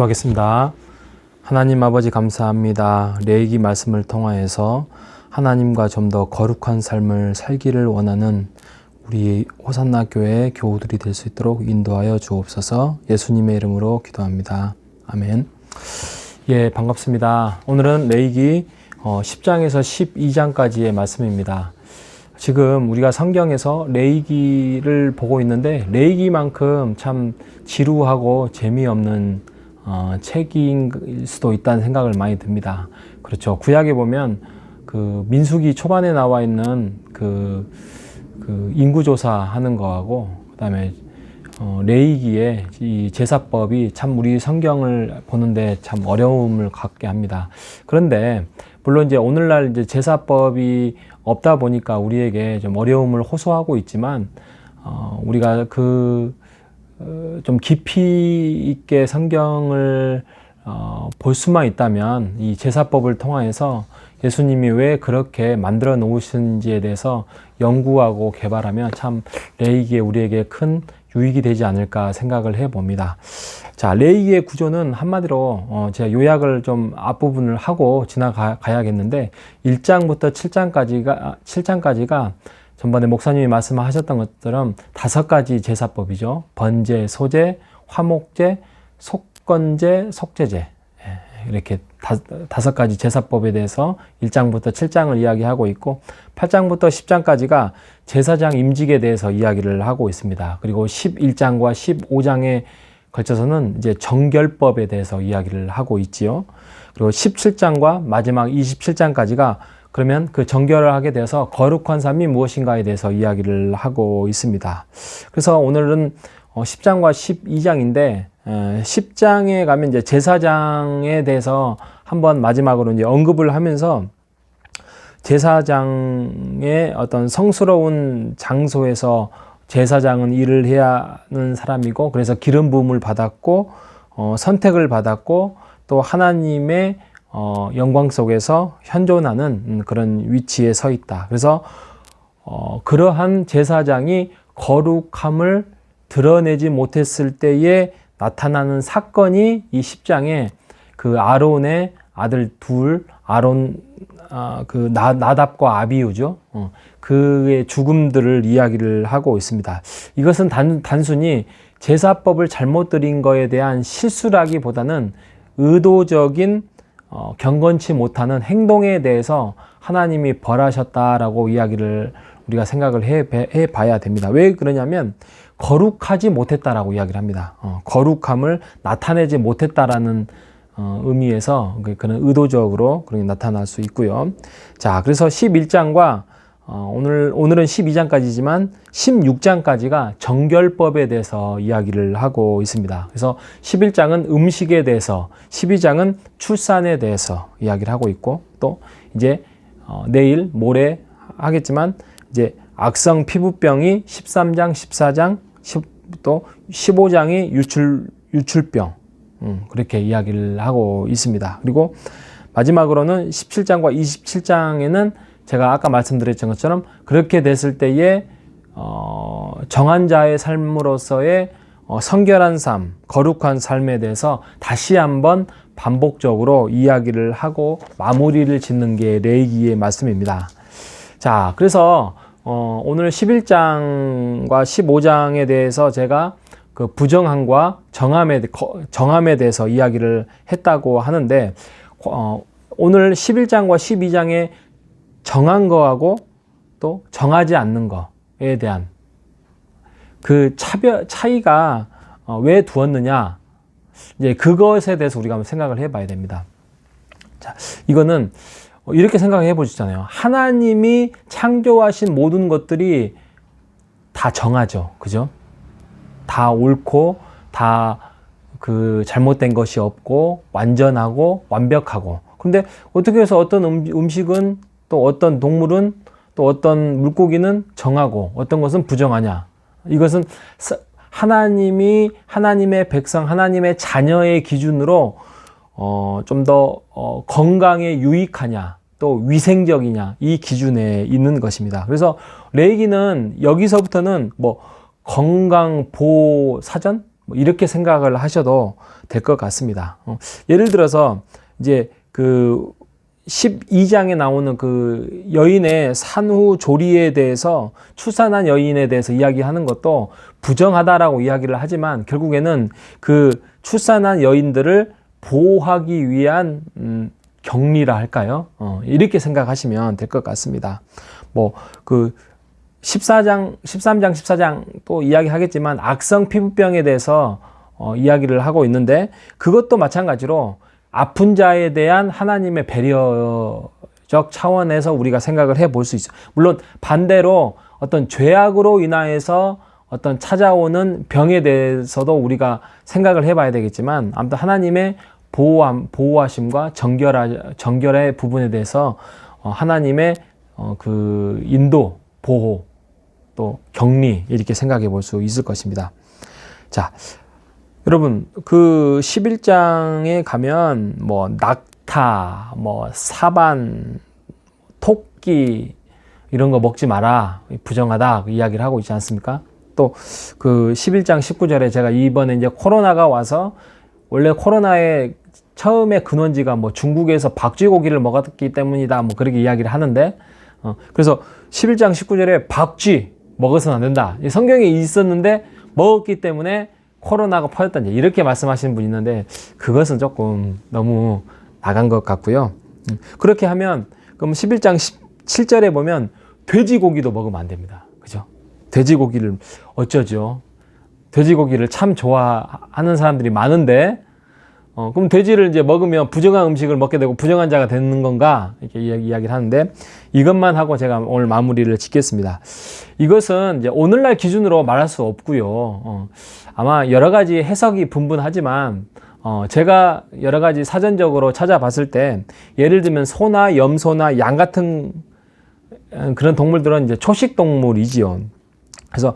기도하겠습니다. 하나님 아버지 감사합니다. 레위기 말씀을 통하여서 하나님과 좀 더 거룩한 삶을 살기를 원하는 우리 호산나 교회 교우들이 될 수 있도록 인도하여 주옵소서. 예수님의 이름으로 기도합니다. 아멘. 예, 반갑습니다. 오늘은 레위기 10장에서 12장까지의 말씀입니다. 지금 우리가 성경에서 레위기를 보고 있는데 레위기만큼 참 지루하고 재미없는 책일 수도 있다는 생각을 많이 듭니다. 그렇죠. 구약에 보면 그 민수기 초반에 나와 있는 그 인구조사 하는 거하고 그다음에 레위기의 이 제사법이 참 우리 성경을 보는데 참 어려움을 갖게 합니다. 그런데 물론 이제 오늘날 이제 제사법이 없다 보니까 우리에게 좀 어려움을 호소하고 있지만 우리가 좀 깊이 있게 성경을 볼 수만 있다면 이 제사법을 통하여서 예수님이 왜 그렇게 만들어 놓으신지에 대해서 연구하고 개발하면 참 레위기에 우리에게 큰 유익이 되지 않을까 생각을 해봅니다. 자, 레위기의 구조는 한마디로 제가 요약을 좀 앞부분을 하고 지나가야겠는데 1장부터 7장까지가 전번에 목사님이 말씀하셨던 것처럼 5가지 제사법이죠. 번제, 소제, 화목제, 속건제, 속죄제, 이렇게 5가지 제사법에 대해서 1장부터 7장을 이야기하고 있고 8장부터 10장까지가 제사장 임직에 대해서 이야기를 하고 있습니다. 그리고 11장과 15장에 걸쳐서는 이제 정결법에 대해서 이야기를 하고 있지요. 그리고 17장과 마지막 27장까지가 그러면 그 정결을 하게 돼서 거룩한 삶이 무엇인가에 대해서 이야기를 하고 있습니다. 그래서 오늘은 10장과 12장인데 10장에 가면 이제 제사장에 대해서 한번 마지막으로 이제 언급을 하면서 제사장의 어떤 성스러운 장소에서 제사장은 일을 해야 하는 사람이고 그래서 기름 부음을 받았고 선택을 받았고 또 하나님의 영광 속에서 현존하는 그런 위치에 서 있다. 그래서 그러한 제사장이 거룩함을 드러내지 못했을 때에 나타나는 사건이 이 10장에 그 아론의 아들 둘, 나답과 아비후죠. 그의 죽음들을 이야기를 하고 있습니다. 이것은 단순히 제사법을 잘못 드린 거에 대한 실수라기보다는 의도적인 경건치 못하는 행동에 대해서 하나님이 벌하셨다라고 이야기를 우리가 생각을 해 봐야 됩니다. 왜 그러냐면 거룩하지 못했다라고 이야기를 합니다. 거룩함을 나타내지 못했다라는 의미에서 그는 의도적으로 그렇게 나타날 수 있고요. 자, 그래서 11장과 오늘은 12장까지지만 16장까지가 정결법에 대해서 이야기를 하고 있습니다. 그래서 11장은 음식에 대해서, 12장은 출산에 대해서 이야기를 하고 있고 또 이제 내일 모레 하겠지만 이제 악성 피부병이 13장, 14장, 또 15장이 유출병 그렇게 이야기를 하고 있습니다. 그리고 마지막으로는 17장과 27장에는 제가 아까 말씀드렸던 것처럼 그렇게 됐을 때에 정한 자의 삶으로서의 성결한 삶, 거룩한 삶에 대해서 다시 한번 반복적으로 이야기를 하고 마무리를 짓는 게 레위기의 말씀입니다. 자, 그래서 오늘 11장과 15장에 대해서 제가 그 부정함과 정함에 대해서 이야기를 했다고 하는데 오늘 11장과 12장에 정한 거하고 또 정하지 않는 거에 대한 그 차이가 왜 두었느냐, 이제 그것에 대해서 우리가 한번 생각을 해봐야 됩니다. 자, 이거는 이렇게 생각해 보시잖아요. 하나님이 창조하신 모든 것들이 다 정하죠, 그죠? 다 옳고 다 그 잘못된 것이 없고 완전하고 완벽하고. 그런데 어떻게 해서 어떤 음식은 또 어떤 동물은 또 어떤 물고기는 정하고 어떤 것은 부정하냐? 이것은 하나님의 백성, 하나님의 자녀의 기준으로 좀 더 건강에 유익하냐, 또 위생적이냐, 이 기준에 있는 것입니다. 그래서 레위기는 여기서부터는 뭐 건강 보호 사전, 뭐 이렇게 생각을 하셔도 될 것 같습니다. 예를 들어서 이제 그 12장에 나오는 그 여인의 산후조리에 대해서, 출산한 여인에 대해서 이야기하는 것도 부정하다라고 이야기를 하지만 결국에는 그 출산한 여인들을 보호하기 위한 격리라 할까요? 이렇게 생각하시면 될 것 같습니다. 뭐 그 13장, 14장 또 이야기하겠지만 악성 피부병에 대해서 이야기를 하고 있는데, 그것도 마찬가지로 아픈 자에 대한 하나님의 배려적 차원에서 우리가 생각을 해볼 수 있어요. 물론 반대로 어떤 죄악으로 인하여서 어떤 찾아오는 병에 대해서도 우리가 생각을 해봐야 되겠지만, 아무튼 하나님의 보호하심과 정결의 부분에 대해서 하나님의 그 인도, 보호, 또 격리, 이렇게 생각해 볼 수 있을 것입니다. 자, 여러분, 그 11장에 가면 뭐 낙타, 뭐 사반, 토끼 이런 거 먹지 마라, 부정하다, 그 이야기를 하고 있지 않습니까? 또 그 11장 19절에 제가 이번에 이제 코로나가 와서, 원래 코로나의 처음에 근원지가 뭐 중국에서 박쥐고기를 먹었기 때문이다, 뭐 그렇게 이야기를 하는데, 그래서 11장 19절에 박쥐 먹어서는 안 된다, 성경에 있었는데 먹었기 때문에 코로나가 퍼졌다, 이렇게 말씀하시는 분이 있는데, 그것은 조금 너무 나간 것 같고요. 그렇게 하면 그럼 11장 17절에 보면 돼지고기도 먹으면 안 됩니다. 그죠? 돼지고기를 어쩌죠? 돼지고기를 참 좋아하는 사람들이 많은데, 그럼 돼지를 이제 먹으면 부정한 음식을 먹게 되고 부정한 자가 되는 건가? 이렇게 이야기를 하는데, 이것만 하고 제가 오늘 마무리를 짓겠습니다. 이것은 이제 오늘날 기준으로 말할 수 없고요. 아마 여러 가지 해석이 분분하지만, 제가 여러 가지 사전적으로 찾아봤을 때, 예를 들면 소나 염소나 양 같은 그런 동물들은 이제 초식 동물이지요. 그래서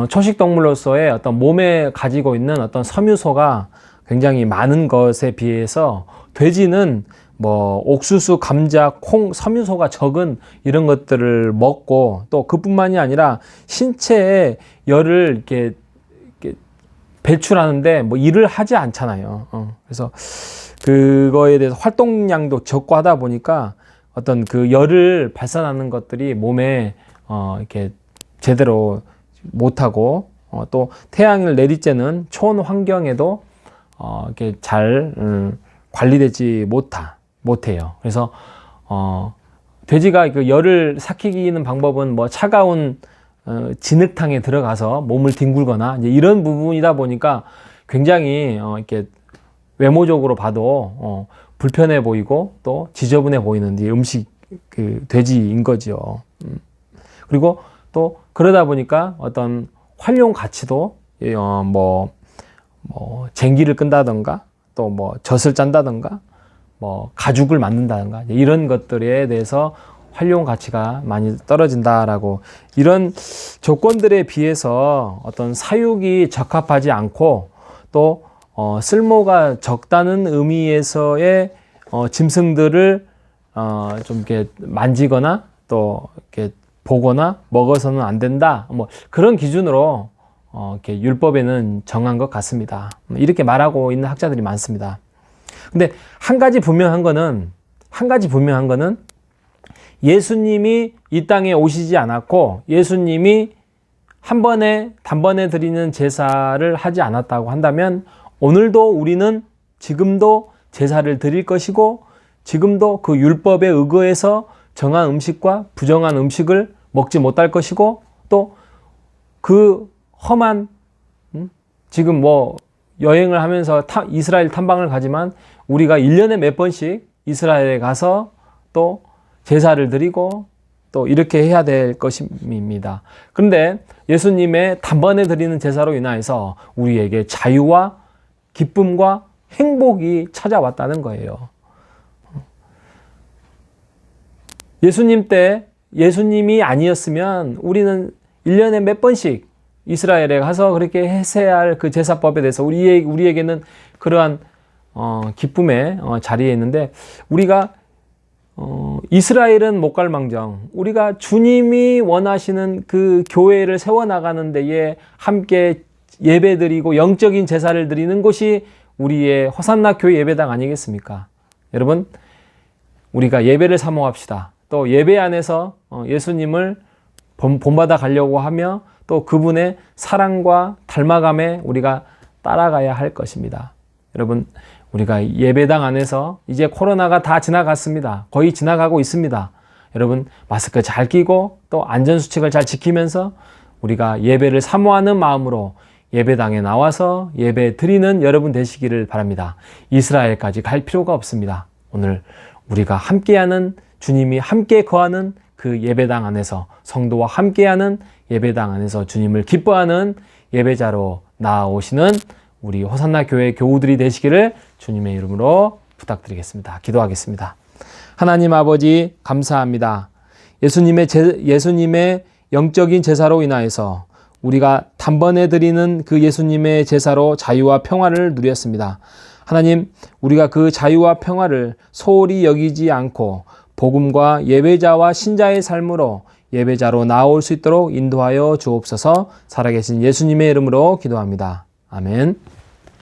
초식 동물로서의 어떤 몸에 가지고 있는 어떤 섬유소가 굉장히 많은 것에 비해서, 돼지는 뭐 옥수수, 감자, 콩, 섬유소가 적은 이런 것들을 먹고, 또 그뿐만이 아니라 신체에 열을 이렇게 배출하는데 뭐 일을 하지 않잖아요. 그래서 그거에 대해서 활동량도 적고 하다 보니까 어떤 그 열을 발산하는 것들이 몸에 이렇게 제대로 못하고, 또 태양을 내리쬐는 초원 환경에도 이렇게 잘 관리되지 못해요. 그래서 돼지가 그 열을 삭히는 방법은 뭐 차가운 진흙탕에 들어가서 몸을 뒹굴거나 이제 이런 부분이다 보니까 굉장히 이렇게 외모적으로 봐도 불편해 보이고 또 지저분해 보이는 음식, 그 돼지인 거죠. 그리고 또 그러다 보니까 어떤 활용 가치도 뭐 쟁기를 끈다던가, 또 뭐 젖을 짠다던가, 뭐 가죽을 만든다던가, 이런 것들에 대해서 활용 가치가 많이 떨어진다라고, 이런 조건들에 비해서 어떤 사육이 적합하지 않고, 또 쓸모가 적다는 의미에서의 짐승들을 좀 이렇게 만지거나 또 이렇게 보거나 먹어서는 안 된다, 뭐 그런 기준으로 이렇게 율법에는 정한 것 같습니다. 이렇게 말하고 있는 학자들이 많습니다. 근데 한 가지 분명한 거는 예수님이 이 땅에 오시지 않았고, 예수님이 한 번에 단번에 드리는 제사를 하지 않았다고 한다면, 오늘도 우리는 지금도 제사를 드릴 것이고, 지금도 그 율법에 의거해서 정한 음식과 부정한 음식을 먹지 못할 것이고, 또 그 험한 지금 뭐 여행을 하면서 이스라엘 탐방을 가지만, 우리가 1년에 몇 번씩 이스라엘에 가서 또 제사를 드리고 또 이렇게 해야 될 것입니다. 그런데 예수님의 단번에 드리는 제사로 인하여서 우리에게 자유와 기쁨과 행복이 찾아왔다는 거예요. 예수님 때 예수님이 아니었으면 우리는 1년에 몇 번씩 이스라엘에 가서 그렇게 해야 할 그 제사법에 대해서 우리에게는 그러한 기쁨의 자리에 있는데, 우리가 이스라엘은 못 갈 망정, 우리가 주님이 원하시는 그 교회를 세워나가는 데에 함께 예배드리고 영적인 제사를 드리는 곳이 우리의 호산나 교회 예배당 아니겠습니까? 여러분, 우리가 예배를 사모합시다. 또 예배 안에서 예수님을 본받아 가려고 하며 또 그분의 사랑과 닮아감에 우리가 따라가야 할 것입니다. 여러분, 우리가 예배당 안에서 이제 코로나가 다 지나갔습니다. 거의 지나가고 있습니다. 여러분, 마스크 잘 끼고 또 안전수칙을 잘 지키면서 우리가 예배를 사모하는 마음으로 예배당에 나와서 예배 드리는 여러분 되시기를 바랍니다. 이스라엘까지 갈 필요가 없습니다. 오늘 우리가 함께하는, 주님이 함께 거하는 그 예배당 안에서, 성도와 함께하는 예배당 안에서 주님을 기뻐하는 예배자로 나아오시는 우리 호산나 교회 교우들이 되시기를 주님의 이름으로 부탁드리겠습니다. 기도하겠습니다. 하나님 아버지, 감사합니다. 예수님의 영적인 제사로 인하여서 우리가 단번에 드리는 그 예수님의 제사로 자유와 평화를 누렸습니다. 하나님, 우리가 그 자유와 평화를 소홀히 여기지 않고 복음과 예배자와 신자의 삶으로 예배자로 나올 수 있도록 인도하여 주옵소서. 살아계신 예수님의 이름으로 기도합니다. 아멘.